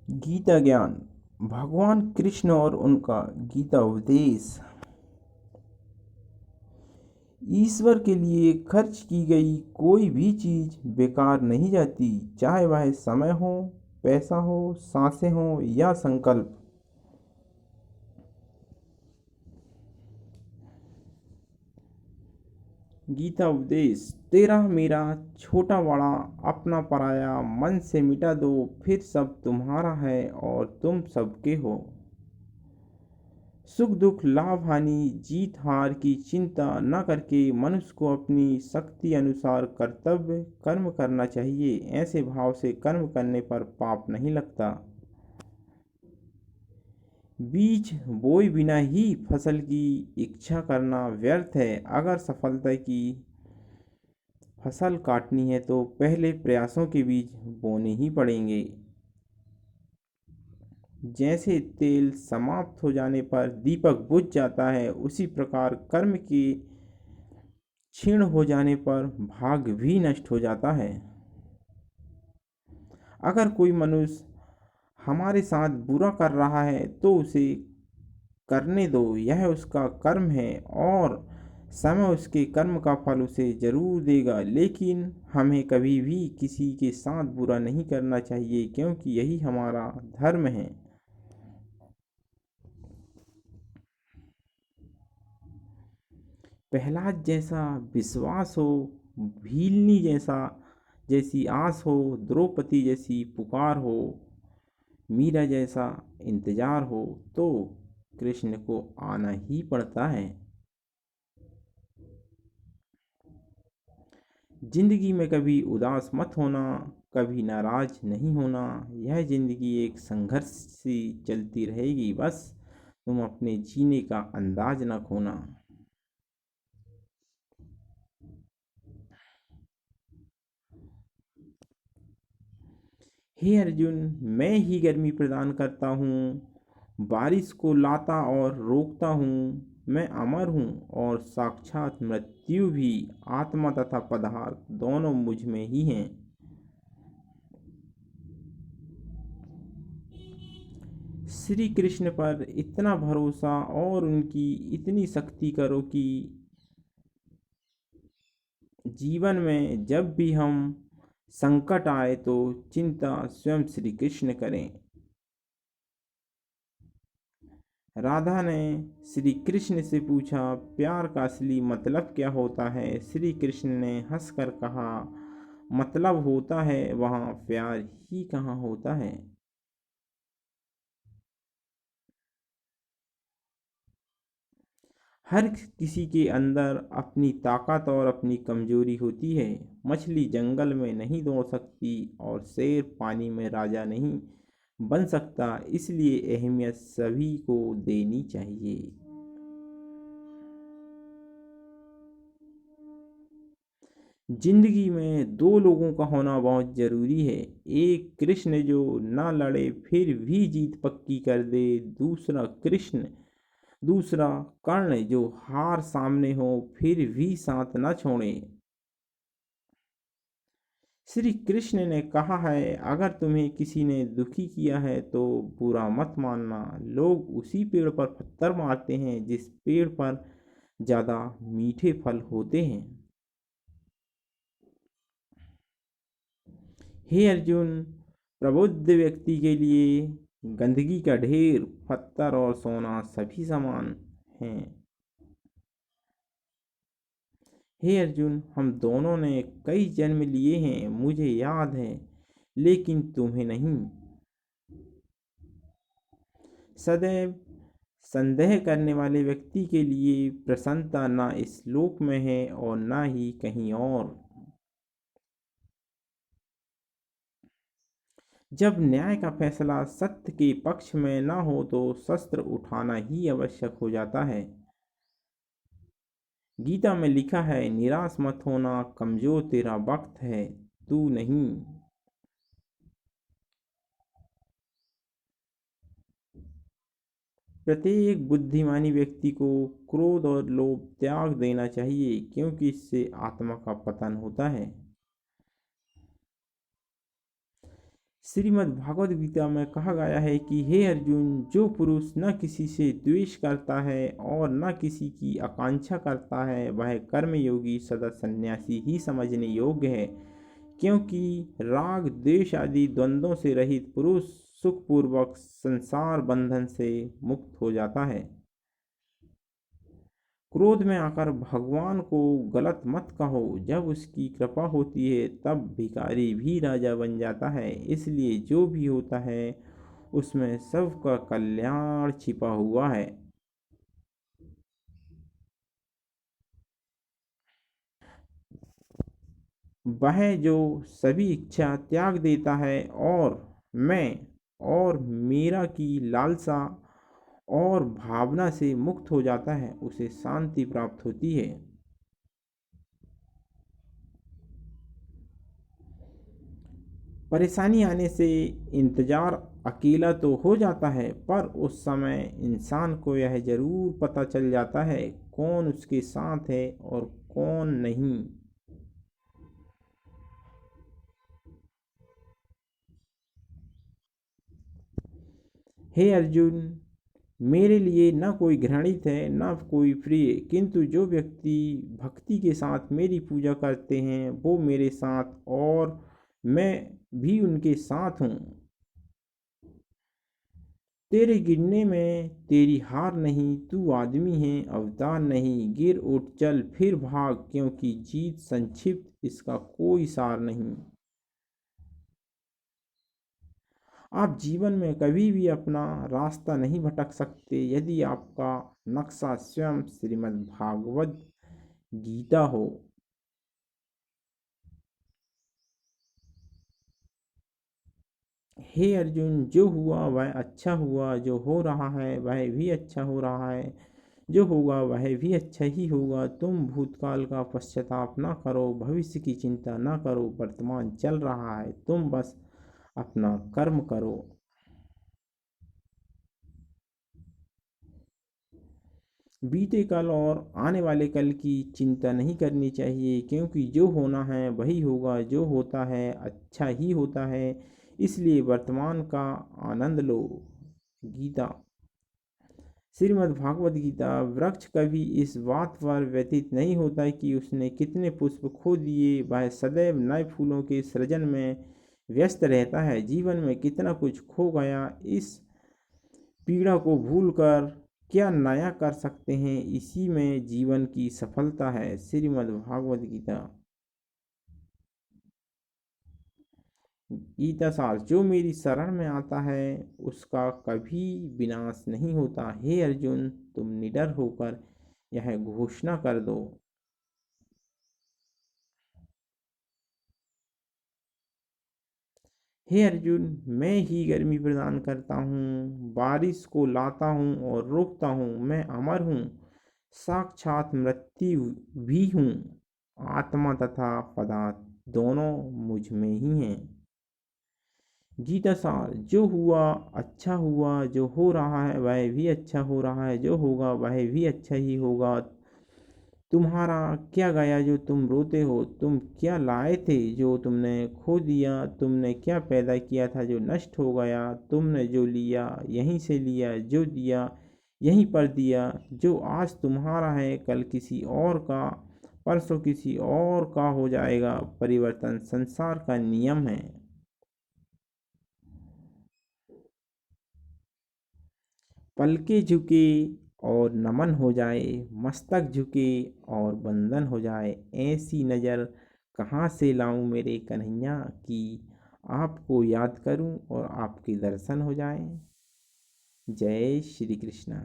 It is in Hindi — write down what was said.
गीता ज्ञान। भगवान कृष्ण और उनका गीता उपदेश। ईश्वर के लिए खर्च की गई कोई भी चीज बेकार नहीं जाती, चाहे वह समय हो, पैसा हो, सांसें हो या संकल्प। गीता उपदेश। तेरा मेरा छोटा बड़ा अपना पराया मन से मिटा दो, फिर सब तुम्हारा है और तुम सबके हो। सुख दुख लाभ हानि जीत हार की चिंता न करके मनुष्य को अपनी शक्ति अनुसार कर्तव्य कर्म करना चाहिए। ऐसे भाव से कर्म करने पर पाप नहीं लगता। बीज बोए बिना ही फसल की इच्छा करना व्यर्थ है। अगर सफलता की फसल काटनी है तो पहले प्रयासों के बीज बोने ही पड़ेंगे। जैसे तेल समाप्त हो जाने पर दीपक बुझ जाता है, उसी प्रकार कर्म के क्षीण हो जाने पर भाग भी नष्ट हो जाता है। अगर कोई मनुष्य हमारे साथ बुरा कर रहा है तो उसे करने दो, यह उसका कर्म है और समय उसके कर्म का फल उसे जरूर देगा। लेकिन हमें कभी भी किसी के साथ बुरा नहीं करना चाहिए, क्योंकि यही हमारा धर्म है। प्रहलाद जैसा विश्वास हो, भीलनी जैसी आस हो, द्रौपदी जैसी पुकार हो, मीरा जैसा इंतजार हो, तो कृष्ण को आना ही पड़ता है। जिंदगी में कभी उदास मत होना, कभी नाराज नहीं होना। यह जिंदगी एक संघर्ष से चलती रहेगी, बस तुम अपने जीने का अंदाज न खोना। हे अर्जुन, मैं ही गर्मी प्रदान करता हूँ, बारिश को लाता और रोकता हूँ। मैं अमर हूँ और साक्षात मृत्यु भी। आत्मा तथा पदार्थ दोनों मुझ में ही हैं। श्री कृष्ण पर इतना भरोसा और उनकी इतनी शक्ति करो कि जीवन में जब भी हम संकट आए तो चिंता स्वयं श्री कृष्ण करें। राधा ने श्री कृष्ण से पूछा, प्यार का असली मतलब क्या होता है? श्री कृष्ण ने हंसकर कहा, मतलब होता है वहाँ प्यार ही कहाँ होता है। हर किसी के अंदर अपनी ताकत और अपनी कमजोरी होती है। मछली जंगल में नहीं दौड़ सकती और शेर पानी में राजा नहीं बन सकता, इसलिए अहमियत सभी को देनी चाहिए। जिंदगी में दो लोगों का होना बहुत जरूरी है। एक कृष्ण जो ना लड़े फिर भी जीत पक्की कर दे, दूसरा कर्ण जो हार सामने हो फिर भी साथ न छोड़े। श्री कृष्ण ने कहा है, अगर तुम्हें किसी ने दुखी किया है तो बुरा मत मानना। लोग उसी पेड़ पर पत्थर मारते हैं जिस पेड़ पर ज्यादा मीठे फल होते हैं। हे अर्जुन, प्रबुद्ध व्यक्ति के लिए गंदगी का ढेर, पत्थर और सोना सभी समान हैं। हे अर्जुन, हम दोनों ने कई जन्म लिए हैं, मुझे याद है, लेकिन तुम्हें नहीं। सदैव संदेह करने वाले व्यक्ति के लिए प्रसन्नता ना इस लोक में है और ना ही कहीं और। जब न्याय का फैसला सत्य के पक्ष में ना हो तो शस्त्र उठाना ही आवश्यक हो जाता है। गीता में लिखा है, निराश मत होना, कमजोर तेरा वक्त है, तू नहीं। प्रत्येक बुद्धिमानी व्यक्ति को क्रोध और लोभ त्याग देना चाहिए, क्योंकि इससे आत्मा का पतन होता है। श्रीमद् भागवत गीता में कहा गया है कि हे अर्जुन, जो पुरुष न किसी से द्वेष करता है और न किसी की आकांक्षा करता है, वह कर्मयोगी सदा सन्यासी ही समझने योग्य है, क्योंकि राग द्वेष आदि द्वंद्वों से रहित पुरुष सुखपूर्वक संसार बंधन से मुक्त हो जाता है। क्रोध में आकर भगवान को गलत मत कहो, जब उसकी कृपा होती है तब भिखारी भी राजा बन जाता है। इसलिए जो भी होता है उसमें सबका कल्याण छिपा हुआ है। वह जो सभी इच्छा त्याग देता है और मैं और मेरा की लालसा और भावना से मुक्त हो जाता है, उसे शांति प्राप्त होती है। परेशानी आने से इंतज़ार अकेला तो हो जाता है, पर उस समय इंसान को यह ज़रूर पता चल जाता है कौन उसके साथ है और कौन नहीं। हे अर्जुन, मेरे लिए न कोई घृणित है न कोई प्रिय, किंतु जो व्यक्ति भक्ति के साथ मेरी पूजा करते हैं वो मेरे साथ और मैं भी उनके साथ हूँ। तेरे गिरने में तेरी हार नहीं, तू आदमी है अवतार नहीं, गिर उठ चल फिर भाग, क्योंकि जीत संक्षिप्त इसका कोई सार नहीं। आप जीवन में कभी भी अपना रास्ता नहीं भटक सकते यदि आपका नक्शा स्वयं श्रीमद् भागवत गीता हो। हे अर्जुन, जो हुआ वह अच्छा हुआ, जो हो रहा है वह भी अच्छा हो रहा है, जो होगा वह भी अच्छा ही होगा। तुम भूतकाल का पश्चाताप न करो, भविष्य की चिंता न करो, वर्तमान चल रहा है, तुम बस अपना कर्म करो। बीते कल और आने वाले कल की चिंता नहीं करनी चाहिए, क्योंकि जो होना है वही होगा, जो होता है अच्छा ही होता है। इसलिए वर्तमान का आनंद लो। गीता। श्रीमद् भागवत गीता। वृक्ष कभी इस बात पर व्यतीत नहीं होता कि उसने कितने पुष्प खो दिए, वह सदैव नए फूलों के सृजन में व्यस्त रहता है। जीवन में कितना कुछ खो गया, इस पीड़ा को भूलकर क्या नया कर सकते हैं, इसी में जीवन की सफलता है। श्रीमद् भागवत गीता। गीता सार। जो मेरी शरण में आता है उसका कभी विनाश नहीं होता। हे अर्जुन, तुम निडर होकर यह घोषणा कर दो। हे अर्जुन, मैं ही गर्मी प्रदान करता हूँ, बारिश को लाता हूँ और रोकता हूँ, मैं अमर हूँ, साक्षात मृत्यु भी हूँ, आत्मा तथा पदार्थ दोनों मुझ में ही हैं। गीता सार। जो हुआ अच्छा हुआ, जो हो रहा है वह भी अच्छा हो रहा है, जो होगा वह भी अच्छा ही होगा। तुम्हारा क्या गया जो तुम रोते हो, तुम क्या लाए थे जो तुमने खो दिया, तुमने क्या पैदा किया था जो नष्ट हो गया, तुमने जो लिया यहीं से लिया, जो दिया यहीं पर दिया। जो आज तुम्हारा है कल किसी और का, परसों किसी और का हो जाएगा। परिवर्तन संसार का नियम है। पलके झुके और नमन हो जाए, मस्तक झुके और बंधन हो जाए, ऐसी नज़र कहाँ से लाऊं मेरे कन्हैया कि आपको याद करूं और आपके दर्शन हो जाएं। जय श्री कृष्ण।